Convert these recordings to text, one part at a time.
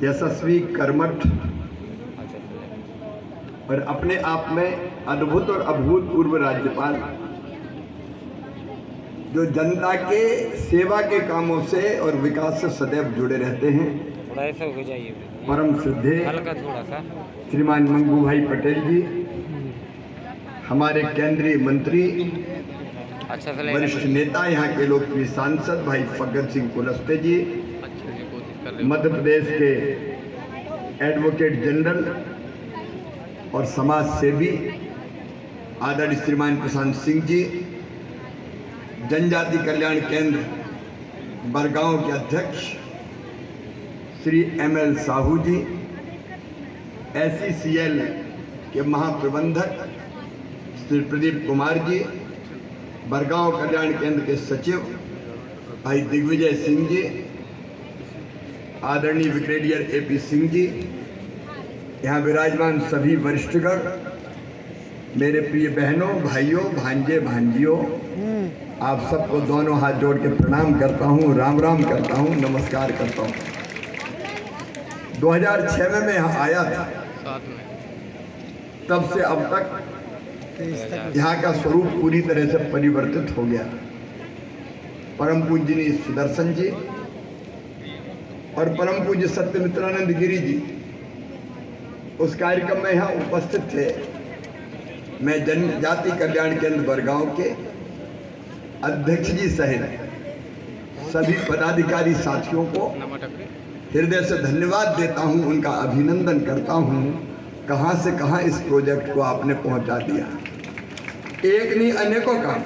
यशस्वी, कर्मठ और अपने आप में अद्भुत और अभूतपूर्व राज्यपाल, जो जनता के सेवा के कामों से और विकास से सदैव जुड़े रहते हैं। परम श्रद्धेय श्रीमान मंगू भाई पटेल जी, हमारे केंद्रीय मंत्री, वरिष्ठ नेता, यहाँ के लोकप्रिय सांसद भाई फग्गन सिंह कुलस्ते जी, मध्य प्रदेश के एडवोकेट जनरल और समाज सेवी आदरणीय श्रीमान प्रशांत सिंह जी, जनजाति कल्याण केंद्र बरगांव के अध्यक्ष श्री ML साहू जी, SECL के महाप्रबंधक श्री प्रदीप कुमार जी, बरगांव कल्याण केंद्र के सचिव भाई दिग्विजय सिंह जी, आदरणीय ब्रिगेडियर AP सिंह जी, यहाँ विराजमान सभी वरिष्ठगण, मेरे प्रिय बहनों, भाइयों, भांजे, भांजियों, आप सबको दोनों हाथ जोड़ के प्रणाम करता हूँ, राम राम करता हूँ, नमस्कार करता हूँ। 2006 में मैं यहाँ आया था, तब से अब तक यहाँ का स्वरूप पूरी तरह से परिवर्तित हो गया। परम पूज्य सुदर्शन जी और परम पूज्य सत्यमित्रानंद गिरी जी उस कार्यक्रम में यहाँ उपस्थित थे। मैं जनजाति कल्याण केंद्र बरगांव के अध्यक्ष जी सहित सभी पदाधिकारी साथियों को हृदय से धन्यवाद देता हूँ, उनका अभिनंदन करता हूँ। कहाँ से कहाँ इस प्रोजेक्ट को आपने पहुँचा दिया, एक नहीं अनेकों काम।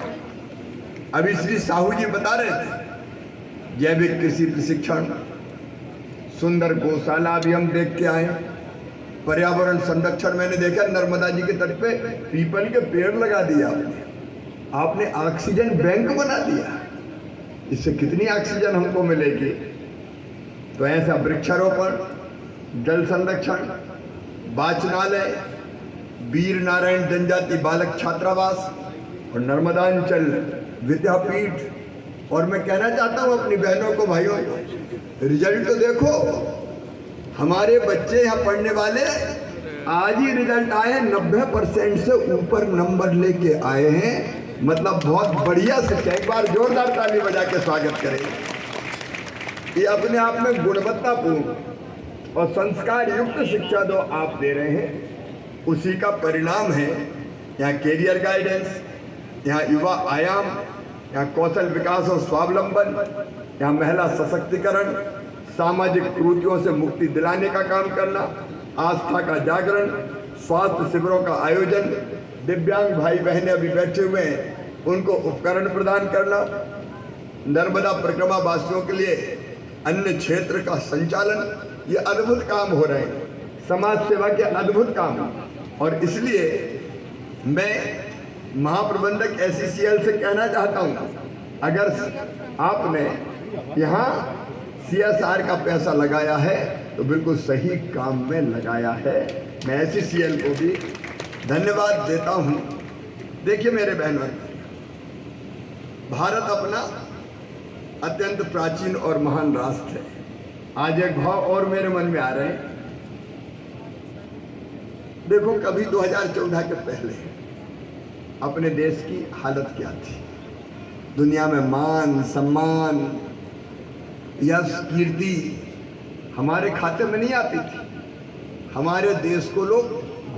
अभी श्री साहू जी बता रहे थे, जैविक कृषि प्रशिक्षण, सुंदर गौशाला भी हम देख के आए, पर्यावरण संरक्षण मैंने देखा, नर्मदा जी के तट पे पीपल के पेड़ लगा दिया आपने ऑक्सीजन बैंक बना दिया। इससे कितनी ऑक्सीजन हमको मिलेगी। तो ऐसा वृक्षारोपण, जल संरक्षण, वाचनालय, वीर नारायण जनजाति बालक छात्रावास और नर्मदांचल विद्यापीठ। और मैं कहना चाहता हूँ अपनी बहनों को, भाइयों, रिजल्ट तो देखो, हमारे बच्चे यहाँ पढ़ने वाले आज ही रिजल्ट आए, 90% से ऊपर नंबर लेके आए हैं। मतलब बहुत बढ़िया शिक्षा, एक बार जोरदार ताली बजा के स्वागत करें। ये अपने आप में गुणवत्तापूर्ण और संस्कार युक्त शिक्षा जो आप दे रहे हैं, उसी का परिणाम है यहाँ कैरियर गाइडेंस, यहाँ युवा आयाम, यहाँ कौशल विकास और स्वावलंबन, यहाँ महिला सशक्तिकरण, सामाजिक कुरीतियों से मुक्ति दिलाने का काम करना, आस्था का जागरण, स्वास्थ्य शिविरों का आयोजन, दिव्यांग भाई बहनें अभी बैठे हुए हैं उनको उपकरण प्रदान करना, नर्मदा परिक्रमा वासियों के लिए अन्य क्षेत्र का संचालन। ये अद्भुत काम हो रहे हैं, समाज सेवा के अद्भुत काम। और इसलिए मैं महाप्रबंधक SECL से कहना चाहता हूँ, अगर आपने यहाँ CSR का पैसा लगाया है तो बिल्कुल सही काम में लगाया है। मैं SECL को भी धन्यवाद देता हूँ। देखिए मेरे बहनों, भारत अपना अत्यंत प्राचीन और महान राष्ट्र है। आज एक भाव और मेरे मन में आ रहे हैं। देखो, कभी 2014 के पहले अपने देश की हालत क्या थी। दुनिया में मान, सम्मान, यश, कीर्ति हमारे खाते में नहीं आती थी। हमारे देश को लोग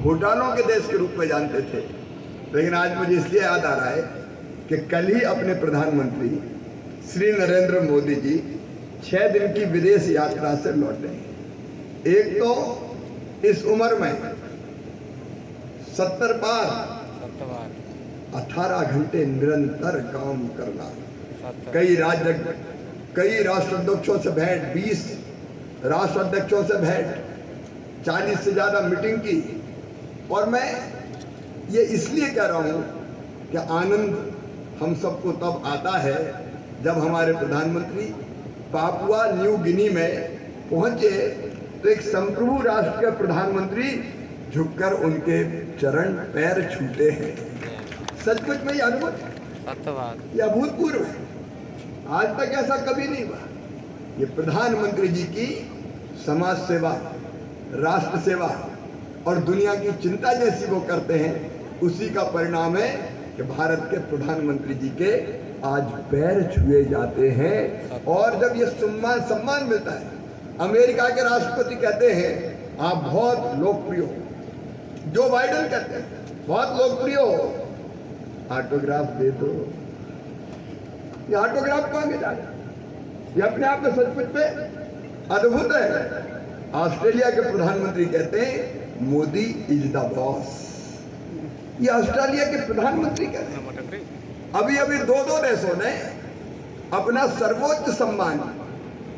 घोटालों के देश के रूप में जानते थे। लेकिन आज मुझे इसलिए याद आ रहा है कि कल ही अपने प्रधानमंत्री श्री नरेंद्र मोदी जी 6 दिन की विदेश यात्रा से लौटे। एक तो इस उम्र में 70 पार 18 घंटे निरंतर काम करना, कई राष्ट्राध्यक्षों से भेंट, 20 राष्ट्राध्यक्षों से भेंट, 40 से ज्यादा मीटिंग की। और मैं ये इसलिए कह रहा हूँ कि आनंद हम सबको तब आता है जब हमारे प्रधानमंत्री पापुआ न्यू गिनी में पहुंचे तो एक संप्रभु राष्ट्र के प्रधानमंत्री झुककर उनके चरण पैर छूते हैं। सचमुच में ये अद्भुत, ये अभूतपूर्व है। आज तक ऐसा कभी नहीं हुआ। ये प्रधानमंत्री जी की समाज सेवा, राष्ट्र सेवा और दुनिया की चिंता जैसी वो करते हैं, उसी का परिणाम है कि भारत के प्रधानमंत्री जी के आज पैर छुए जाते हैं। और जब ये सम्मान मिलता है, अमेरिका के राष्ट्रपति कहते हैं आप बहुत लोकप्रिय हो, जो बाइडेन कहते हैं बहुत लोकप्रिय हो, ऑटोग्राफ दे दो। ये ऑटोग्राफ मांगे जा रहे, ये अपने आप में सचमुच में अद्भुत है। ऑस्ट्रेलिया के प्रधानमंत्री कहते हैं मोदी इज द बॉस। ये ऑस्ट्रेलिया के प्रधानमंत्री कहते हैं। अभी अभी दो देशों ने अपना सर्वोच्च सम्मान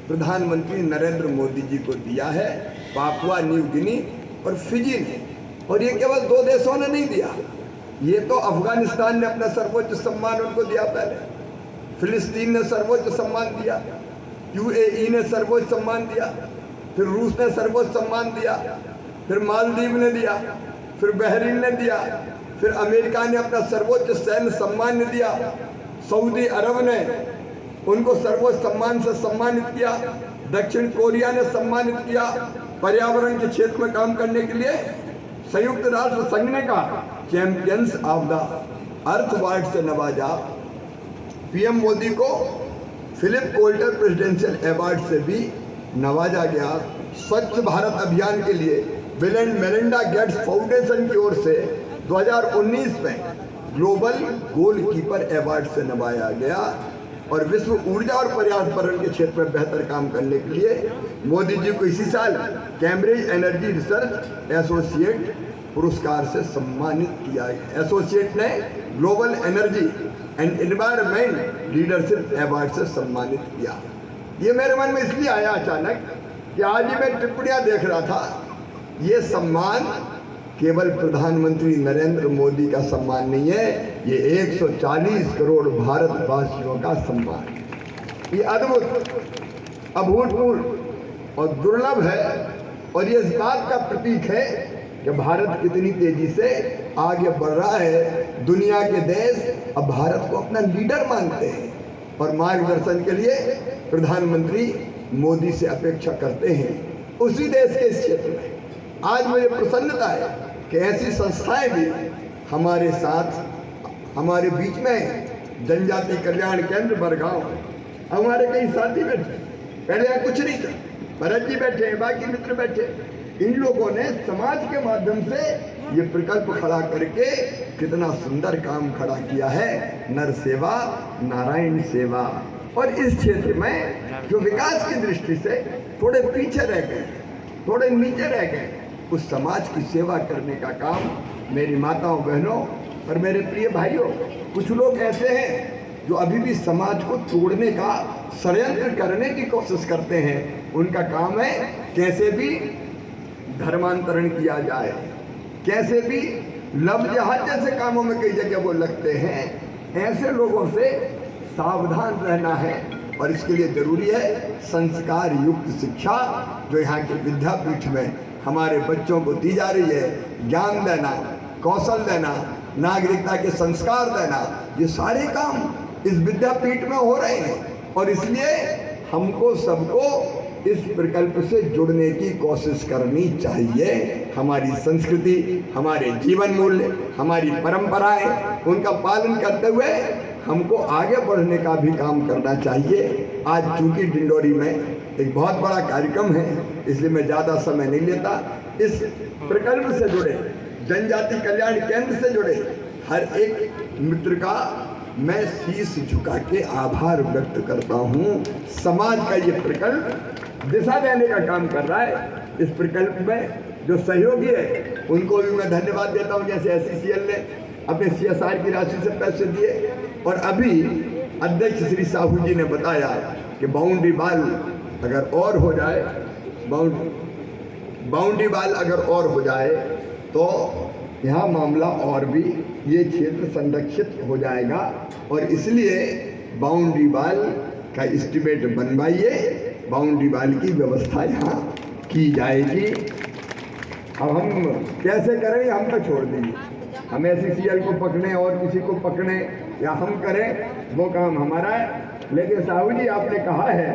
प्रधानमंत्री नरेंद्र मोदी जी को दिया है, पापुआ न्यू गिनी और फिजी ने। और ये केवल 2 देशों ने नहीं दिया, ये तो अफगानिस्तान ने अपना सर्वोच्च सम्मान उनको दिया, पहले फिलिस्तीन ने सर्वोच्च सम्मान दिया, यूएई ने सर्वोच्च सम्मान दिया, फिर रूस ने सर्वोच्च सम्मान दिया, फिर मालदीव ने दिया, फिर बहरीन ने दिया, फिर अमेरिका ने अपना सर्वोच्च सैन्य सम्मान दिया, सऊदी अरब ने उनको सर्वोच्च सम्मान से सम्मानित किया, दक्षिण कोरिया ने सम्मानित किया, पर्यावरण के क्षेत्र में काम करने के लिए संयुक्त राष्ट्र संघ ने कहा champions of the earth award से नवाजा। पीएम मोदी को फिलिप कोल्टर प्रेसिडेंशियल अवार्ड से भी नवाजा गया। स्वच्छ भारत अभियान के लिए bill and Melinda Gates foundation की ओर से 2019 में ग्लोबल गोलकीपर अवार्ड से नवाजा गया। और विश्व ऊर्जा और पर्यावरण के क्षेत्र में बेहतर काम करने के लिए मोदी जी को इसी साल कैम्ब्रिज एनर्जी रिसर्च एसोसिएट पुरस्कार से सम्मानित किया गया। एसोसिएट ने global energy and environment leadership award से सम्मानित किया। ये मेरे मन में इसलिए आया अचानक कि आज ही मैं टिप्पणियां देख रहा था, ये सम्मान केवल प्रधानमंत्री नरेंद्र मोदी का सम्मान नहीं है, ये 140 करोड़ भारतवासियों का सम्मान। ये अद्भुत, अभूतपूर्व और दुर्लभ है। और ये इस बात का प्रतीक है कि भारत कितनी तेजी से आगे बढ़ रहा है। दुनिया के देश अब भारत को अपना लीडर मानते हैं और मार्गदर्शन के लिए प्रधानमंत्री मोदी से अपेक्षा करते हैं। उसी देश के इस क्षेत्र में आज मुझे प्रसन्नता है कि ऐसी संस्थाएं भी हमारे साथ, हमारे बीच में। जनजाति कल्याण केंद्र बरगांव, हमारे कई साथी बैठे, पहले यहाँ कुछ नहीं था, भरत जी बैठे हैं, बाकी मित्र बैठे। इन लोगों ने समाज के माध्यम से ये प्रकल्प खड़ा करके कितना सुंदर काम खड़ा किया है, नर सेवा नारायण सेवा। और इस क्षेत्र में जो विकास की दृष्टि से थोड़े पीछे रह गए, थोड़े नीचे रह गए, उस समाज की सेवा करने का काम मेरी माताओं बहनों और मेरे प्रिय भाइयों, कुछ लोग ऐसे हैं जो अभी भी समाज को तोड़ने का षड्यंत्र करने की कोशिश करते हैं। उनका काम है कैसे भी धर्मांतरण किया जाए, कैसे भी लव जिहाद जैसे कामों में कई जगह वो लगते हैं। ऐसे लोगों से सावधान रहना है और इसके लिए जरूरी है संस्कार युक्त शिक्षा जो यहाँ के विद्यापीठ में हमारे बच्चों को दी जा रही है। ज्ञान देना, कौशल देना, नागरिकता के संस्कार देना, ये सारे काम इस विद्यापीठ में हो रहे हैं। और इसलिए हमको सबको इस प्रकल्प से जुड़ने की कोशिश करनी चाहिए। हमारी संस्कृति, हमारे जीवन मूल्य, हमारी परंपराएं, उनका पालन करते हुए हमको आगे बढ़ने का भी काम करना चाहिए। आज चूंकि डिंडोरी में एक बहुत बड़ा कार्यक्रम है, इसलिए मैं ज़्यादा समय नहीं लेता। इस प्रकल्प से जुड़े, जनजाति कल्याण केंद्र से जुड़े हर एक मित्र का मैं शीश झुका के आभार व्यक्त करता हूँ। समाज का ये प्रकल्प दिशा देने का काम कर रहा है। इस प्रकल्प में जो सहयोगी है उनको भी मैं धन्यवाद देता हूँ, जैसे SCCL ने अपने CSR की राशि से पैसे दिए। और अभी अध्यक्ष श्री साहू जी ने बताया कि बाउंड्री वाल अगर और हो जाए, बाउंड्री वाल अगर और हो जाए तो यहाँ मामला और भी ये क्षेत्र संरक्षित हो जाएगा। और इसलिए बाउंड्री वाल का एस्टीमेट बनवाइए, बाउंड्री वाल की व्यवस्था यहाँ की जाएगी। अब हम कैसे करें हम तो छोड़ दीजिए, हम SCCL को पकड़े और किसी को पकड़े या हम करें वो काम हमारा है। लेकिन साहू जी आपने कहा है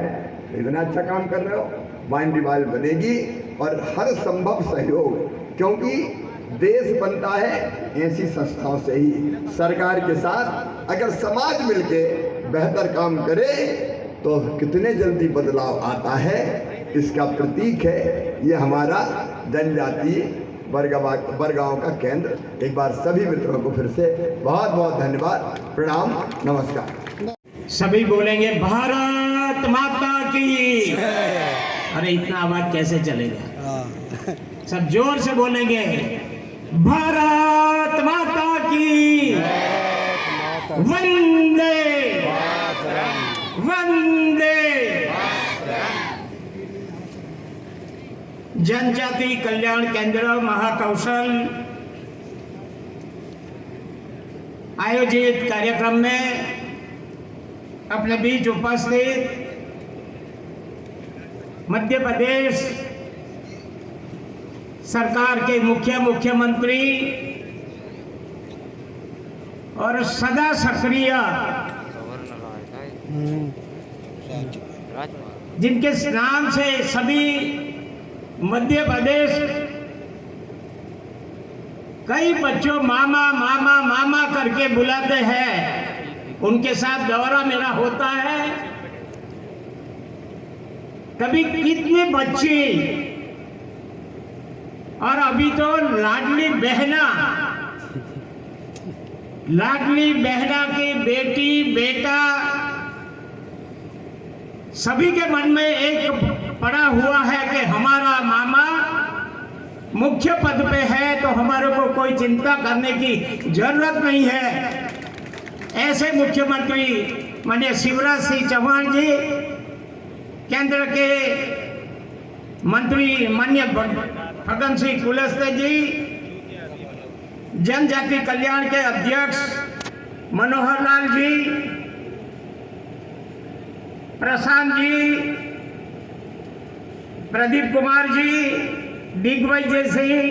इतना अच्छा काम कर रहे हो, बाउंड्री वॉल बनेगी और हर संभव सहयोग, क्योंकि देश बनता है ऐसी संस्थाओं से ही, सरकार के साथ अगर समाज मिलके बेहतर काम करे तो कितने जल्दी बदलाव आता है। इसका प्रतीक है ये हमारा जनजातीय बरगांव का केंद्र। एक बार सभी मित्रों को फिर से बहुत बहुत धन्यवाद, प्रणाम, नमस्कार। सभी बोलेंगे भारत माता की। अरे इतना आवाज कैसे चलेगा, सब जोर से बोलेंगे भारत माता की, वंदे वंदे। जनजाति कल्याण केंद्र महाकौशल आयोजित कार्यक्रम में अपने बीच उपस्थित मध्य प्रदेश सरकार के मुख्यमंत्री और सदा सक्रिय जिनके नाम से सभी मध्य प्रदेश कई बच्चों मामा मामा मामा करके बुलाते हैं, उनके साथ दौरा मेरा होता है। कभी कितने बच्चे और अभी तो लाडली बहना की बेटी बेटा सभी के मन में एक पड़ा हुआ है कि हमारा मामा मुख्य पद पे है तो हमारे को कोई चिंता करने की जरूरत नहीं है। ऐसे मुख्यमंत्री माननीय शिवराज सिंह चौहान जी, केंद्र के मंत्री माननीय फग्गन सिंह कुलस्ते जी, जनजाति कल्याण के अध्यक्ष मनोहर लाल जी, प्रशांत जी, प्रदीप कुमार जी, दिग्विजय सिंह,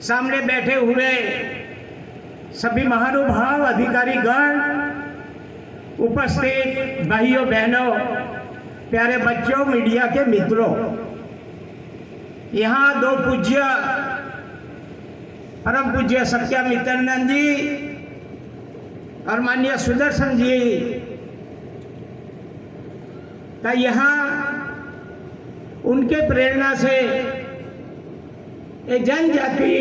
सामने बैठे हुए सभी महानुभाव अधिकारीगण, उपस्थित भाइयों बहनों, प्यारे बच्चों, मीडिया के मित्रों, यहाँ दो पूज्य परम पूज्य सत्यामित्रानंद जी और माननीय सुदर्शन जी का यहाँ उनके प्रेरणा से एक जनजाति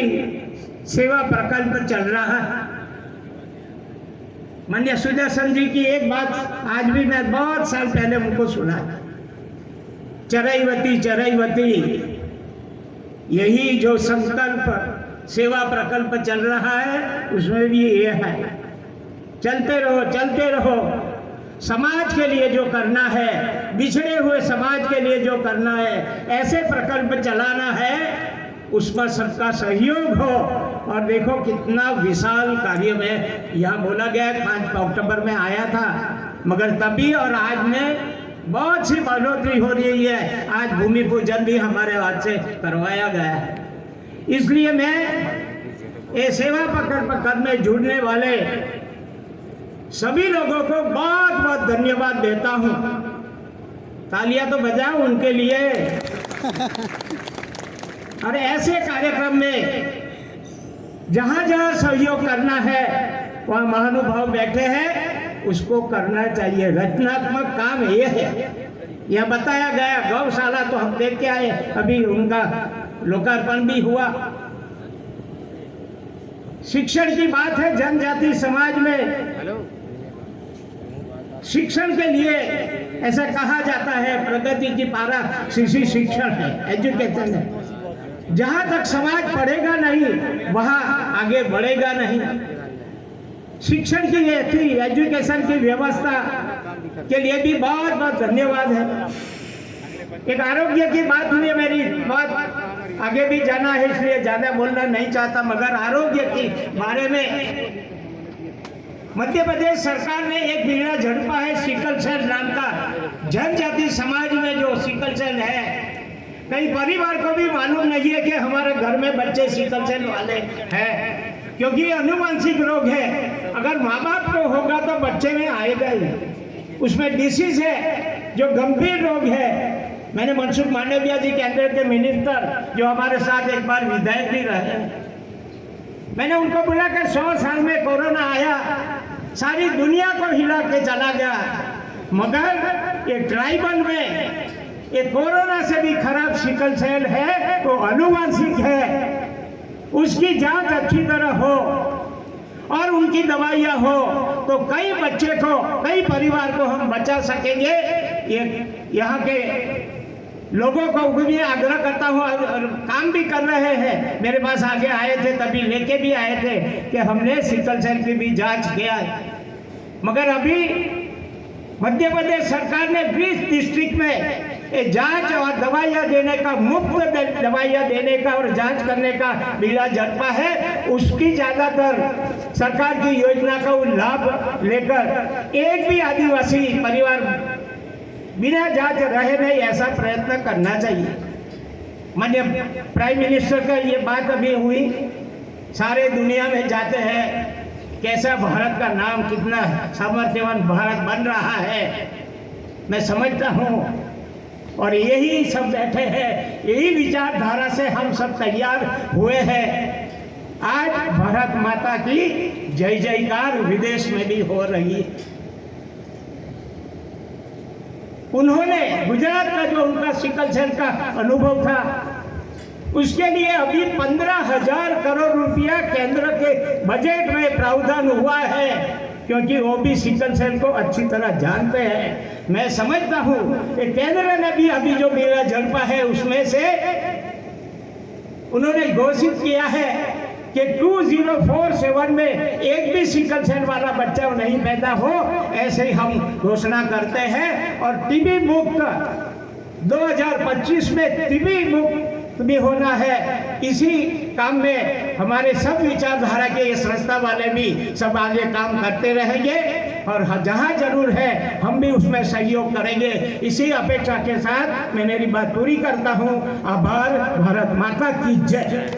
सेवा प्रकल्प चल रहा है। माननीय सुदर्शन जी की एक बात आज भी मैं बहुत साल पहले उनको सुना, चरैवती यही जो संकल्प सेवा प्रकल्प चल रहा है उसमें भी ये है, चलते रहो, समाज के लिए जो करना है, बिछड़े हुए समाज के लिए जो करना है, ऐसे प्रकल्प चलाना है, उसमें सबका सहयोग हो। और देखो कितना विशाल कार्य में यहाँ बोला गया, 5 अक्टूबर में आया था, मगर तभी और आज में बहुत सी बढ़ोतरी हो रही है। आज भूमि पूजन भी हमारे हाथ से करवाया गया है। इसलिए मैं ये सेवा प्रकल्प करने जुड़ने वाले सभी लोगों को बहुत बहुत धन्यवाद देता हूं। तालियां तो बजाओ उनके लिए। और ऐसे कार्यक्रम में जहां जहां सहयोग करना है वहां महानुभाव बैठे हैं, उसको करना चाहिए। रचनात्मक काम ये है, यह बताया गया। गौशाला तो हम देख के आए, अभी उनका लोकार्पण भी हुआ। शिक्षण की बात है, जनजाति समाज में शिक्षण के लिए ऐसा कहा जाता है, प्रगति की पारा शिक्षण है, एजुकेशन है। जहां तक समाज पढ़ेगा नहीं वहां आगे बढ़ेगा नहीं। शिक्षण की ऐसी एजुकेशन की व्यवस्था के लिए भी बहुत बहुत धन्यवाद है। एक आरोग्य की बात हुई है, मेरी बात आगे भी जाना है इसलिए ज्यादा बोलना नहीं चाहता, मगर आरोग्य के बारे में मध्य प्रदेश सरकार ने एक बीड़ा झड़पा है, सिकल सेल नाम का। जनजाति समाज में जो सिकल सेल है, कई परिवार को भी मालूम नहीं है कि हमारे घर में बच्चे सिकल सेल वाले हैं, क्योंकि ये अनुवांशिक रोग है। अगर माँ बाप को होगा तो बच्चे में आएगा ही, उसमें डिसीज है। जो गंभीर रोग है। मैंने मनसुख मांडविया जी केंद्र के मिनिस्टर जो हमारे साथ एक बार विधायक भी रहे, मैंने उनको बोला कि 100 साल में कोरोना आया, सारी दुनिया को हिला के चला गया, मगर ये ट्राइबल में ये कोरोना से भी खराब सिकल सेल है, वो अनुवांशिक है, उसकी जांच अच्छी तरह हो और उनकी दवाइयाँ हो तो कई बच्चे को, कई परिवार को हम बचा सकेंगे। ये यहाँ के लोगों को भी आग्रह करता हूँ, और काम भी कर रहे हैं, मेरे पास आगे आए थे, तभी लेके भी आए थे कि हमने सिकल सेल की भी जांच किया है। मगर अभी मध्य प्रदेश सरकार ने 20 डिस्ट्रिक्ट में जांच और दवाइयाँ देने का, मुफ्त दवाइयाँ देने का और जांच करने का बीड़ा झड़पा है। उसकी ज़्यादातर सरकार की योजना का लाभ लेकर एक भी आदिवासी परिवार बिना जांच रहे नहीं, ऐसा प्रयत्न करना चाहिए। माननीय प्राइम मिनिस्टर का ये बात अभी हुई, सारे दुनिया में जाते हैं, कैसा भारत का नाम, कितना सामर्थ्यवान भारत बन रहा है, मैं समझता हूँ। और यही सब बैठे हैं, यही विचारधारा से हम सब तैयार हुए हैं। आज भारत माता की जय जयकार विदेश में भी हो रही है। उन्होंने गुजरात का जो उनका सिकल सेल का अनुभव था, उसके लिए अभी 15,000 करोड़ रुपया केंद्र के बजट में प्रावधान हुआ है, क्योंकि वो भी सिकल सेल को अच्छी तरह जानते हैं। मैं समझता हूँ कि केंद्र ने भी अभी जो बीड़ा झड़पा है उसमें से उन्होंने घोषित किया है कि 2047 में एक भी सिकल सेल वाला बच्चा नहीं पैदा हो, ऐसे ही हम घोषणा करते हैं। और टीबी मुक्त 2025 में टीबी मुक्त भी होना है। इसी काम में हमारे सब विचारधारा के ये संस्था वाले भी सब आगे काम करते रहेंगे, और जहाँ जरूर है हम भी उसमें सहयोग करेंगे। इसी अपेक्षा के साथ मैं मेरी बात पूरी करता हूँ। आभार। भारत माता की जय।